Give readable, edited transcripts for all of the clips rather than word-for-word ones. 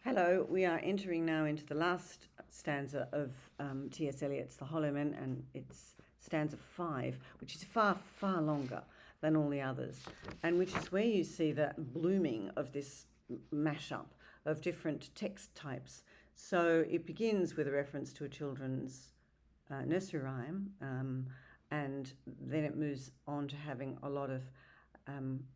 Hello, we are entering now into the last stanza of T.S. Eliot's The Hollow Men, and it's stanza 5, which is far, far longer than all the others, and which is where you see the blooming of this mashup of different text types. So it begins with a reference to a children's nursery rhyme, and then it moves on to having a lot of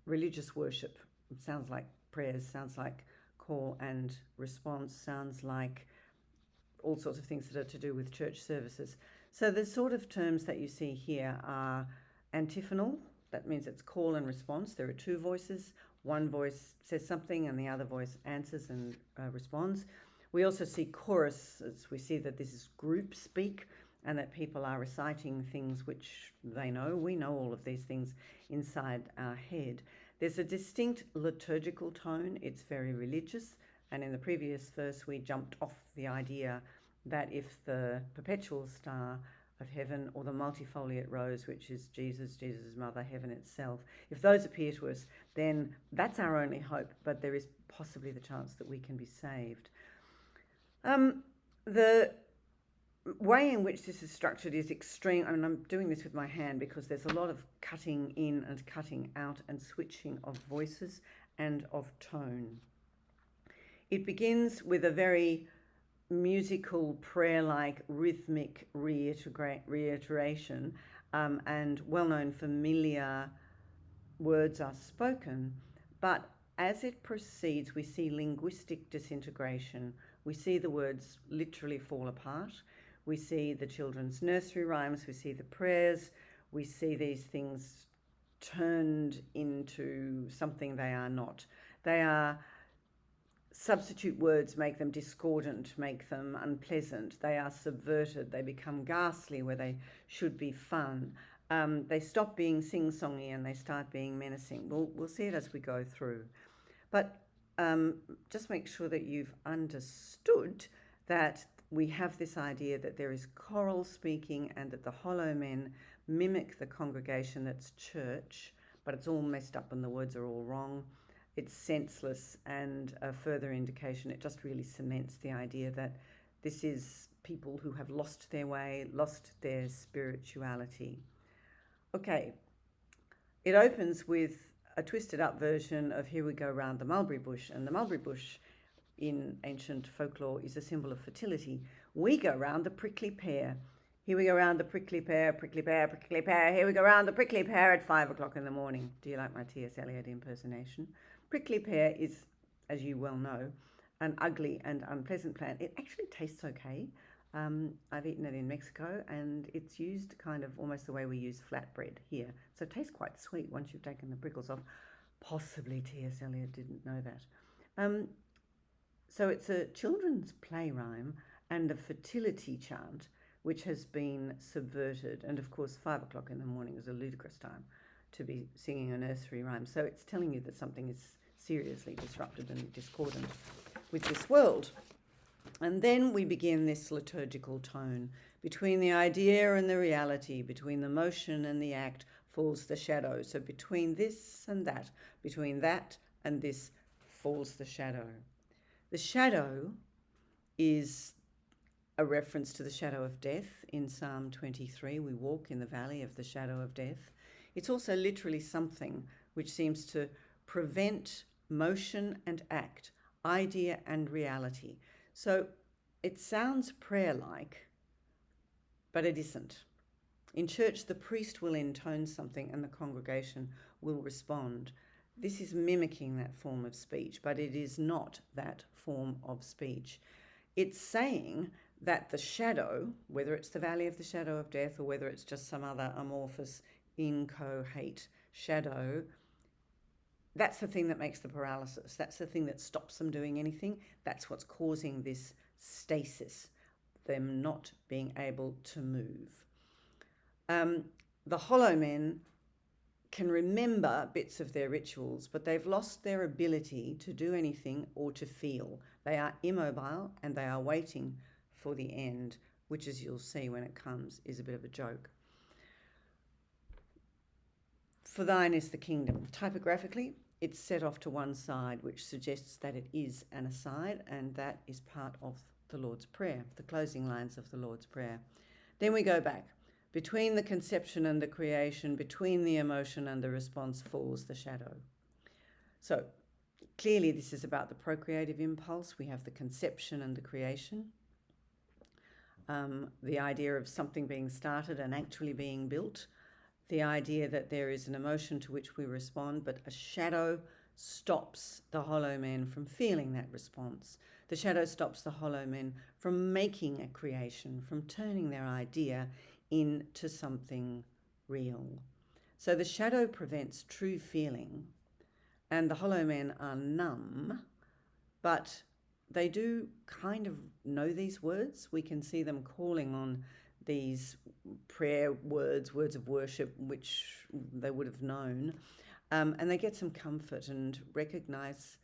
religious worship. It sounds like prayers, sounds like call and response, sounds like all sorts of things that are to do with church services. So the sort of terms that you see here are antiphonal. That means it's call and response. There are two voices. One voice says something and the other voice answers and responds. We also see choruses. We see that this is group speak and that people are reciting things which they know. We know all of these things inside our head. There's a distinct liturgical tone. It's very religious. And in the previous verse, we jumped off the idea that if the perpetual star of heaven or the multifoliate rose, which is Jesus' mother, heaven itself, if those appear to us, then that's our only hope, but there is possibly the chance that we can be saved. The way in which this is structured is extreme. I mean, I'm doing this with my hand because there's a lot of cutting in and cutting out and switching of voices and of tone. It begins with a very musical, prayer-like, rhythmic reiteration, and well-known familiar words are spoken. But as it proceeds, we see linguistic disintegration. We see the words literally fall apart. We see the children's nursery rhymes. We see the prayers. We see these things turned into something they are not. They are substitute words, make them discordant, make them unpleasant. They are subverted. They become ghastly where they should be fun. They stop being sing-songy and they start being menacing. We'll see it as we go through. But just make sure that you've understood that we have this idea that there is choral speaking and that the hollow men mimic the congregation that's church, but it's all messed up and the words are all wrong. It's senseless, and a further indication, it just really cements the idea that this is people who have lost their way, lost their spirituality. Okay, it opens with a twisted up version of Here We Go Round the Mulberry Bush, and the mulberry bush in ancient folklore is a symbol of fertility. We go round the prickly pear. Here we go round the prickly pear, prickly pear, prickly pear. Here we go round the prickly pear at 5 o'clock in the morning. Do you like my T.S. Eliot impersonation? Prickly pear is, as you well know, an ugly and unpleasant plant. It actually tastes okay. I've eaten it in Mexico, and it's used kind of almost the way we use flatbread here. So it tastes quite sweet once you've taken the prickles off. Possibly T.S. Eliot didn't know that. So it's a children's play rhyme and a fertility chant, which has been subverted. And of course, 5 o'clock in the morning is a ludicrous time to be singing a nursery rhyme. So it's telling you that something is seriously disrupted and discordant with this world. And then we begin this liturgical tone. Between the idea and the reality, between the motion and the act, falls the shadow. So between this and that, between that and this, falls the shadow. The shadow is a reference to the shadow of death in Psalm 23. We walk in the valley of the shadow of death. It's also literally something which seems to prevent motion and act, idea and reality. So it sounds prayer-like, but it isn't. In church, the priest will intone something and the congregation will respond. This is mimicking that form of speech, but it is not that form of speech. It's saying that the shadow, whether it's the valley of the shadow of death or whether it's just some other amorphous inchoate shadow, that's the thing that makes the paralysis. That's the thing that stops them doing anything. That's what's causing this stasis, them not being able to move. The hollow men can remember bits of their rituals, but they've lost their ability to do anything or to feel. They are immobile and they are waiting for the end, which, as you'll see when it comes, is a bit of a joke. For thine is the kingdom. Typographically, it's set off to one side, which suggests that it is an aside, and that is part of the Lord's Prayer, the closing lines of the Lord's Prayer. Then we go back. Between the conception and the creation, between the emotion and the response, falls the shadow. So clearly this is about the procreative impulse. We have the conception and the creation. The idea of something being started and actually being built. The idea that there is an emotion to which we respond, but a shadow stops the hollow men from feeling that response. The shadow stops the hollow men from making a creation, from turning their idea into something real. So the shadow prevents true feeling, and the hollow men are numb, but they do kind of know these words. We can see them calling on these prayer words, words of worship, which they would have known. And they get some comfort and recognize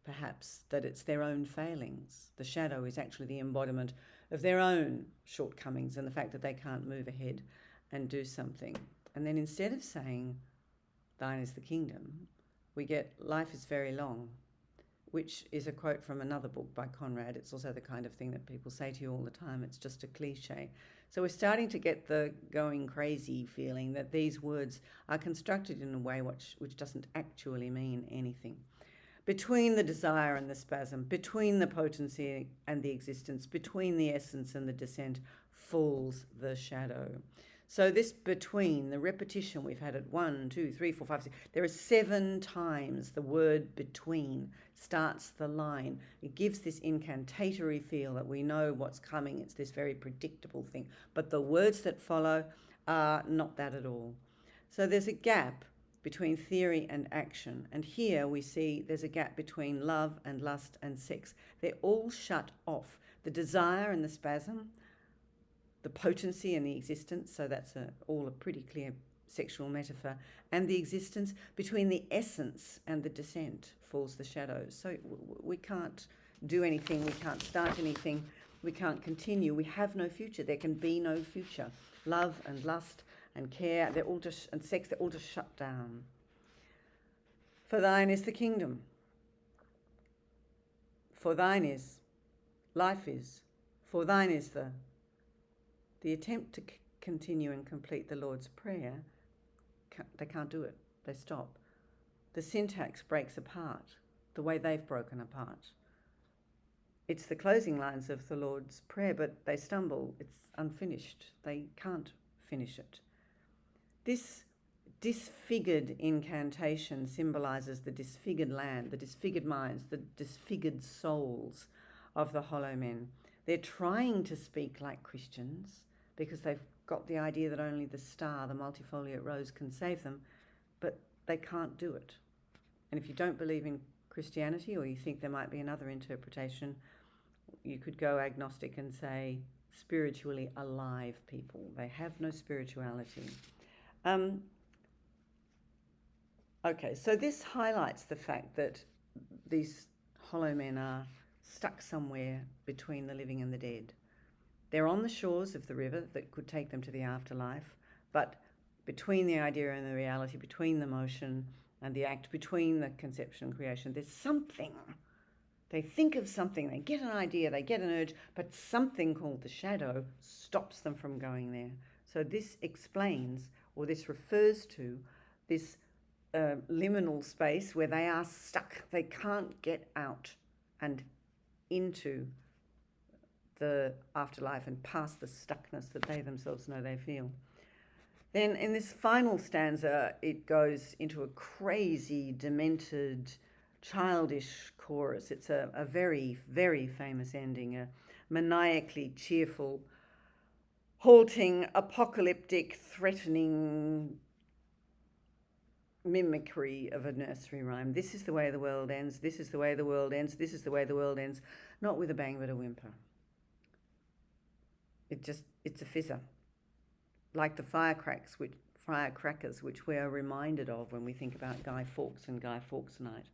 perhaps that it's their own failings. The shadow is actually the embodiment of their own shortcomings and the fact that they can't move ahead and do something. And then instead of saying, "Thine is the kingdom," we get, "Life is very long," which is a quote from another book by Conrad. It's also the kind of thing that people say to you all the time. It's just a cliche. So we're starting to get the going crazy feeling that these words are constructed in a way which doesn't actually mean anything. Between the desire and the spasm, between the potency and the existence, between the essence and the descent, falls the shadow. So this between, the repetition, we've had it 1, 2, 3, 4, 5, 6. There are 7 times the word between starts the line. It gives this incantatory feel that we know what's coming. It's this very predictable thing. But the words that follow are not that at all. So there's a gap between theory and action. And here we see there's a gap between love and lust and sex. They're all shut off. The desire and the spasm, the potency and the existence, so that's all a pretty clear sexual metaphor, and the existence. Between the essence and the descent falls the shadow. So we can't do anything, we can't start anything, we can't continue, we have no future, there can be no future. Love and lust and care, and sex, they're all just shut down. For thine is the kingdom. For thine is, life is, for thine is the attempt to continue and complete the Lord's Prayer, they can't do it. They stop. The syntax breaks apart the way they've broken apart. It's the closing lines of the Lord's Prayer, but they stumble. It's unfinished. They can't finish it. This disfigured incantation symbolises the disfigured land, the disfigured minds, the disfigured souls of the hollow men. They're trying to speak like Christians because they've got the idea that only the star, the multifoliate rose, can save them, but they can't do it. And if you don't believe in Christianity, or you think there might be another interpretation, you could go agnostic and say spiritually alive people. They have no spirituality. Okay, so this highlights the fact that these hollow men are stuck somewhere between the living and the dead. They're on the shores of the river that could take them to the afterlife, but between the idea and the reality, between the motion and the act, between the conception and creation, there's something. They think of something, they get an idea, they get an urge, but something called the shadow stops them from going there. So this explains, or this refers to, this liminal space where they are stuck. They can't get out and into the afterlife and past the stuckness that they themselves know they feel. Then in this final stanza, it goes into a crazy, demented, childish chorus. It's a very, very famous ending, a maniacally cheerful, halting, apocalyptic, threatening mimicry of a nursery rhyme. This is the way the world ends, this is the way the world ends, this is the way the world ends, not with a bang but a whimper. It's a fizzer, like the firecrackers, which we are reminded of when we think about Guy Fawkes and Guy Fawkes Night.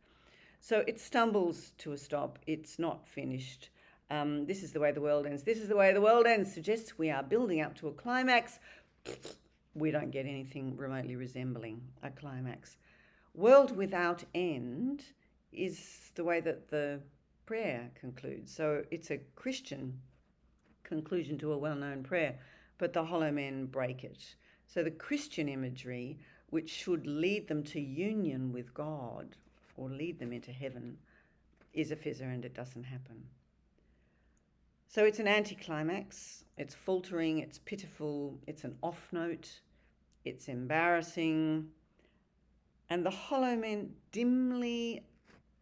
So it stumbles to a stop. It's not finished. This is the way the world ends. This is the way the world ends suggests we are building up to a climax. We don't get anything remotely resembling a climax. World without end is the way that the prayer concludes. So it's a Christian conclusion to a well-known prayer, but the hollow men break it. So the Christian imagery, which should lead them to union with God or lead them into heaven, is a fizzer, and it doesn't happen. So it's an anticlimax, it's faltering, it's pitiful, it's an off note, it's embarrassing, and the hollow men dimly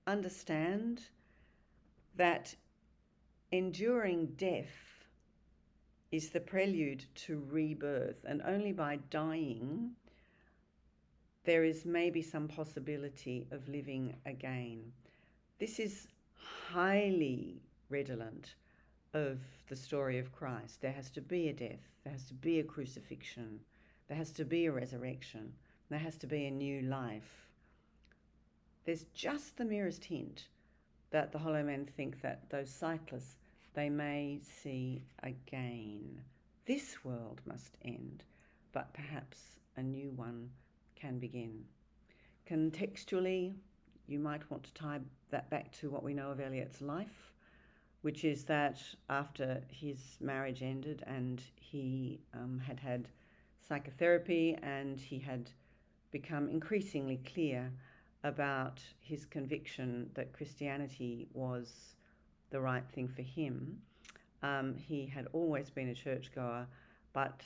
understand that enduring death is the prelude to rebirth, and only by dying there is maybe some possibility of living again. This is highly redolent of the story of Christ. There has to be a death, there has to be a crucifixion, there has to be a resurrection, there has to be a new life. There's just the merest hint that the hollow men think that those sightless they may see again. This world must end, but perhaps a new one can begin. Contextually, you might want to tie that back to what we know of Eliot's life, which is that after his marriage ended and he had psychotherapy, and he had become increasingly clear about his conviction that Christianity was the right thing for him. He had always been a churchgoer, but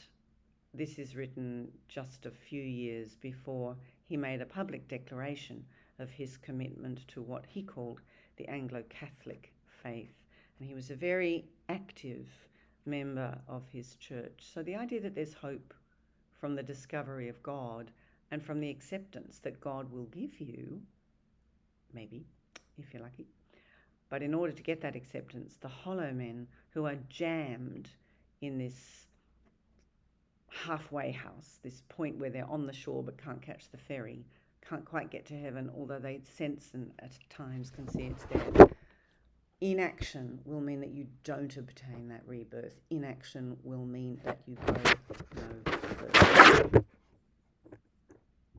this is written just a few years before he made a public declaration of his commitment to what he called the Anglo-Catholic faith. And he was a very active member of his church. So the idea that there's hope from the discovery of God and from the acceptance that God will give you, maybe, if you're lucky. But in order to get that acceptance, the hollow men who are jammed in this halfway house, this point where they're on the shore but can't catch the ferry, can't quite get to heaven, although they sense and at times can see it's there. Inaction will mean that you don't obtain that rebirth. Inaction will mean that you go no further.